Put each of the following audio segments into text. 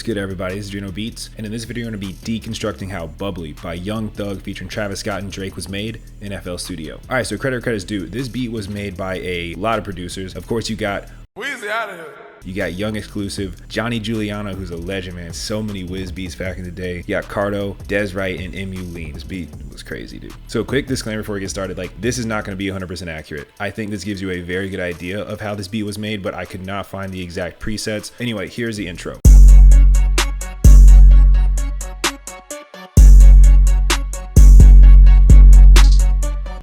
good, everybody? This is Juliano Beats, and in this video I'm going to be deconstructing how Bubbly by Young Thug featuring Travis Scott and Drake was made in FL Studio. Alright, so credit where credit's due. This beat was made by a lot of producers. Of course, you got Wheezy out of here. You got Young Exclusive, Johnny Juliano, who's a legend, man. So many whiz beats back in the day. You got Cardo, Dez Wright, and MU Lean. This beat was crazy, dude. So quick disclaimer before we get started, like, this is not going to be 100% accurate. I think this gives you a very good idea of how this beat was made, but I could not find the exact presets. Anyway, here's the intro.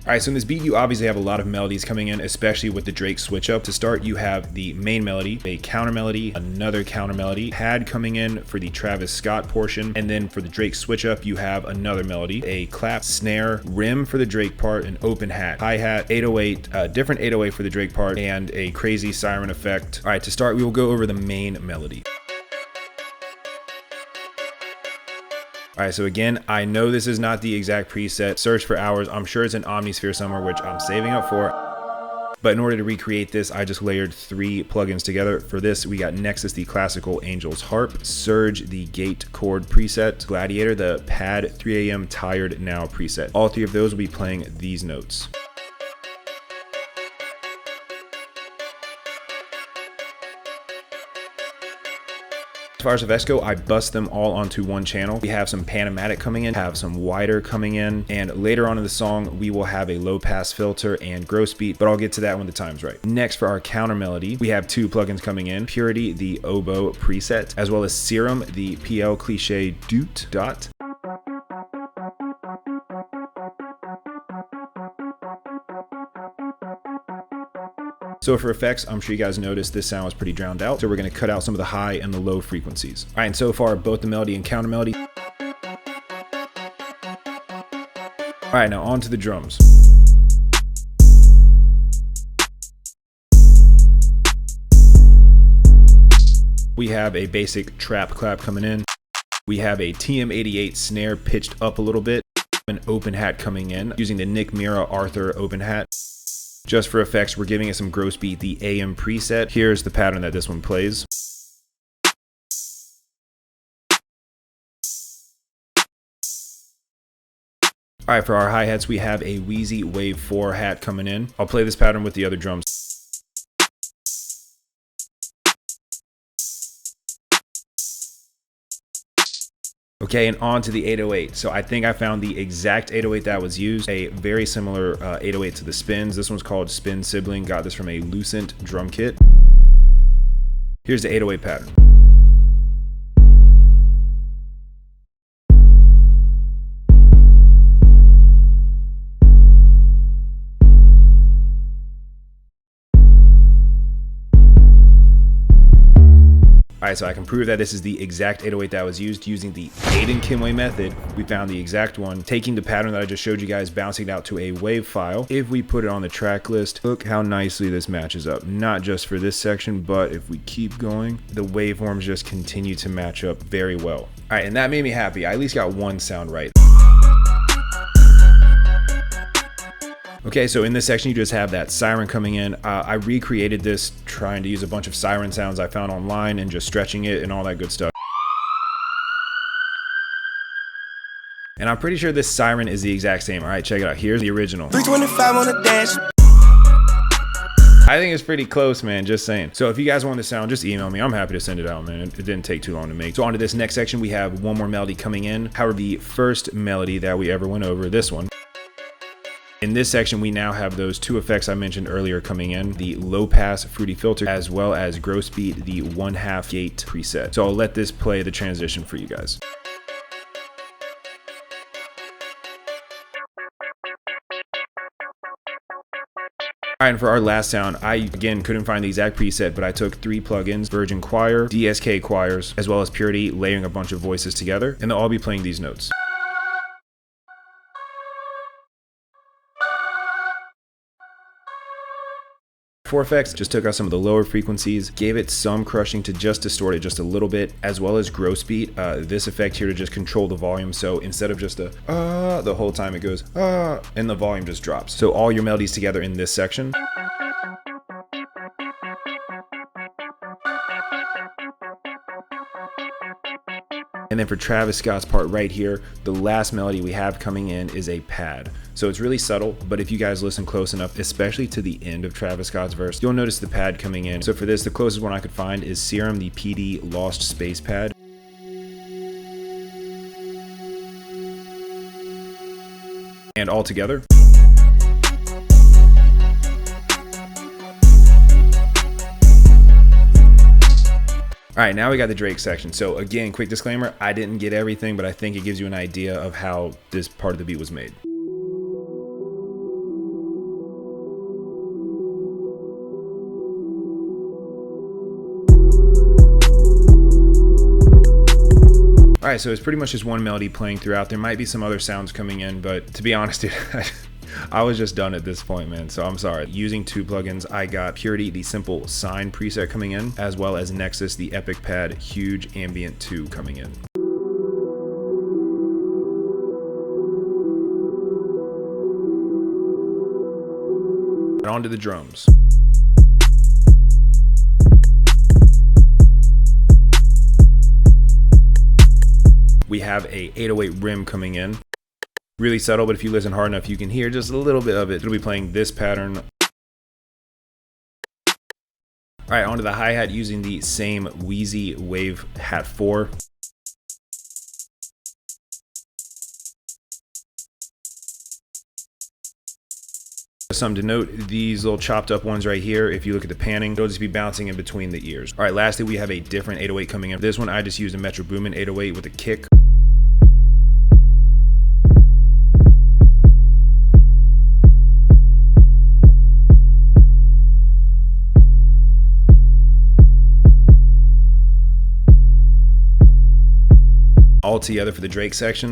Alright, so in this beat, you obviously have a lot of melodies coming in, especially with the Drake switch up. To start, you have the main melody, a counter melody, another counter melody, pad coming in for the Travis Scott portion, and then for the Drake switch up, you have another melody, a clap, snare, rim for the Drake part, an open hat, hi-hat, 808, different 808 for the Drake part, and a crazy siren effect. Alright, to start, we will go over the main melody. Alright, so again, I know this is not the exact preset. Search for hours. I'm sure it's an Omnisphere somewhere, which I'm saving up for. But in order to recreate this, I just layered 3 plugins together. For this, we got Nexus, the classical Angel's Harp, Surge, the Gate chord preset, Gladiator, the Pad 3 AM Tired Now preset. All 3 of those will be playing these notes. As far as effects go, I bust them all onto one channel. We have some Panamatic coming in, have some wider coming in, and later on in the song, we will have a low pass filter and gross beat, but I'll get to that when the time's right. Next, for our counter melody, we have 2 plugins coming in, Purity, the oboe preset, as well as Serum, the PL cliche doot dot. So for effects, I'm sure you guys noticed this sound was pretty drowned out. So we're gonna cut out some of the high and the low frequencies. All right, and so far, both the melody and counter melody. All right, now on to the drums. We have a basic trap clap coming in. We have a TM88 snare pitched up a little bit. An open hat coming in using the Nick Mira Arthur open hat. Just for effects, we're giving it some gross beat, the AM preset. Here's the pattern that this one plays. All right, for our hi-hats, we have a Wheezy Wave 4 hat coming in. I'll play this pattern with the other drums. Okay, and on to the 808. So I think I found the exact 808 that was used, a very similar 808 to the Spins. This one's called Spin Sibling. Got this from a Lucent drum kit. Here's the 808 pattern. Alright, so I can prove that this is the exact 808 that was used using the Aiden Kimway method. We found the exact one, taking the pattern that I just showed you guys, bouncing it out to a wave file. If we put it on the track list, look how nicely this matches up. Not just for this section, but if we keep going, the waveforms just continue to match up very well. Alright, and that made me happy. I at least got one sound right. Okay, so in this section, you just have that siren coming in. I recreated this trying to use a bunch of siren sounds I found online and just stretching it and all that good stuff. And I'm pretty sure this siren is the exact same. All right, check it out. Here's the original. 325 on the dash. I think it's pretty close, man, just saying. So if you guys want the sound, just email me. I'm happy to send it out, man. It didn't take too long to make. So on to this next section, we have one more melody coming in. However, the first melody that we ever went over, this one. In this section, we now have those 2 effects I mentioned earlier coming in, the low pass fruity filter, as well as gross beat, the 1/2 gate preset. So I'll let this play the transition for you guys. All right, and for our last sound, I again couldn't find the exact preset, but I took 3 plugins, Virgin Choir, DSK Choirs, as well as Purity, layering a bunch of voices together, and they'll all be playing these notes. For effects, just took out some of the lower frequencies, gave it some crushing to just distort it just a little bit, as well as gross beat. This effect here to just control the volume. So instead of just the whole time it goes and the volume just drops. So all your melodies together in this section. And then for Travis Scott's part right here, the last melody we have coming in is a pad. So it's really subtle, but if you guys listen close enough, especially to the end of Travis Scott's verse, you'll notice the pad coming in. So for this, the closest one I could find is Serum, the PD Lost Space pad. And all together. All right, now we got the Drake section. So again, quick disclaimer, I didn't get everything, but I think it gives you an idea of how this part of the beat was made. All right, so it's pretty much just one melody playing throughout. There might be some other sounds coming in, but to be honest, dude, I was just done at this point, man, so I'm sorry. Using two plugins, I got Purity, the simple sine preset coming in, as well as Nexus, the Epic Pad Huge Ambient 2 coming in. And on to the drums. We have a 808 rim coming in. Really subtle, but if you listen hard enough, you can hear just a little bit of it. It'll be playing this pattern. All right, onto the hi-hat using the same Wheezy Wave Hat 4. Something to note, these little chopped up ones right here, if you look at the panning, it'll just be bouncing in between the ears. All right, lastly, we have a different 808 coming in. This one, I just used a Metro Boomin 808 with a kick. All together for the Drake section.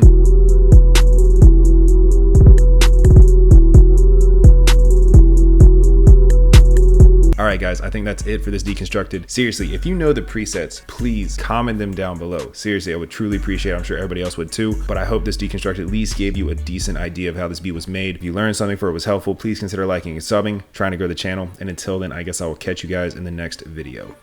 All right, guys, I think that's it for this Deconstructed. Seriously, if you know the presets, please comment them down below. Seriously, I would truly appreciate it. I'm sure everybody else would too, but I hope this Deconstructed at least gave you a decent idea of how this beat was made. If you learned something for it was helpful, please consider liking and subbing, trying to grow the channel. And until then, I guess I will catch you guys in the next video.